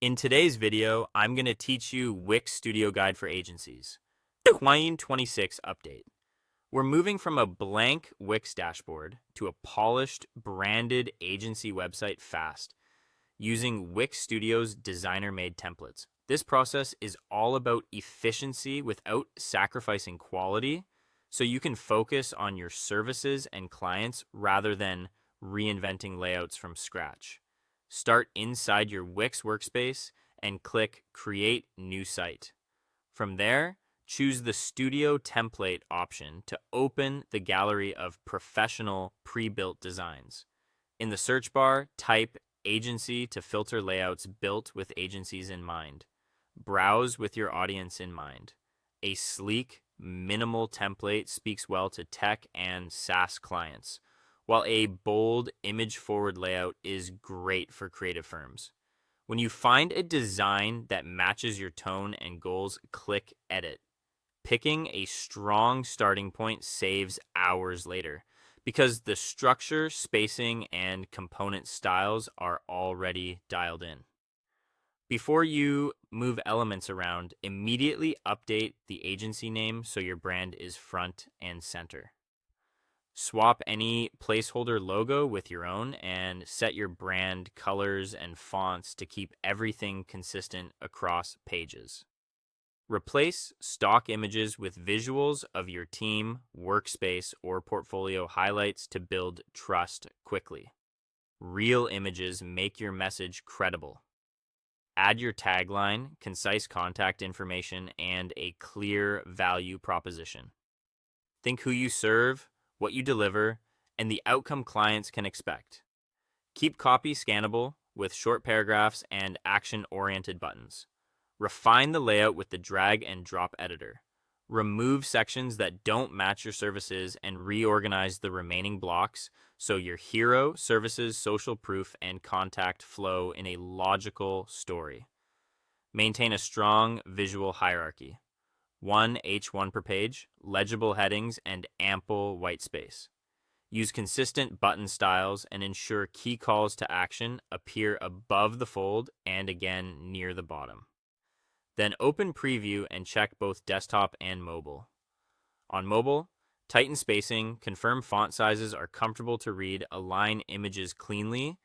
In today's video, I'm going to teach you Wix Studio Guide for Agencies. 2026 update. We're moving from a blank Wix dashboard to a polished, branded agency website fast, using Wix Studio's designer-made templates. This process is all about efficiency without sacrificing quality, so you can focus on your services and clients rather than reinventing layouts from scratch. Start inside your Wix workspace and click Create New Site. From there, choose the Studio Template option to open the gallery of professional pre-built designs. In the search bar, type Agency to filter layouts built with agencies in mind. Browse with your audience in mind. A sleek, minimal template speaks well to tech and SaaS clients, while a bold, image-forward layout is great for creative firms. When you find a design that matches your tone and goals, click Edit. Picking a strong starting point saves hours later because the structure, spacing, and component styles are already dialed in. Before you move elements around, immediately update the agency name so your brand is front and center. Swap any placeholder logo with your own and set your brand colors and fonts to keep everything consistent across pages. Replace stock images with visuals of your team, workspace, or portfolio highlights to build trust quickly. Real images make your message credible. Add your tagline, concise contact information, and a clear value proposition. Think who you serve, what you deliver, and the outcome clients can expect. Keep copy scannable with short paragraphs and action-oriented buttons. Refine the layout with the drag and drop editor. Remove sections that don't match your services and reorganize the remaining blocks so your hero, services, social proof, and contact flow in a logical story. Maintain a strong visual hierarchy. One H1 per page, legible headings, and ample white space. Use consistent button styles and ensure key calls to action appear above the fold and again near the bottom. Then open Preview and check both desktop and mobile. On mobile, tighten spacing, confirm font sizes are comfortable to read, align images cleanly,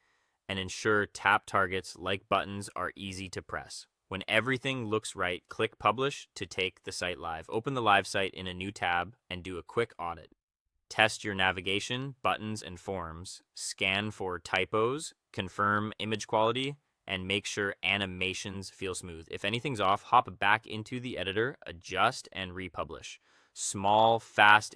and ensure tap targets like buttons are easy to press. When everything looks right, click Publish to take the site live. Open the live site in a new tab and do a quick audit. Test your navigation, buttons, and forms. Scan for typos, confirm image quality, and make sure animations feel smooth. If anything's off, hop back into the editor, adjust, and republish. Small, fast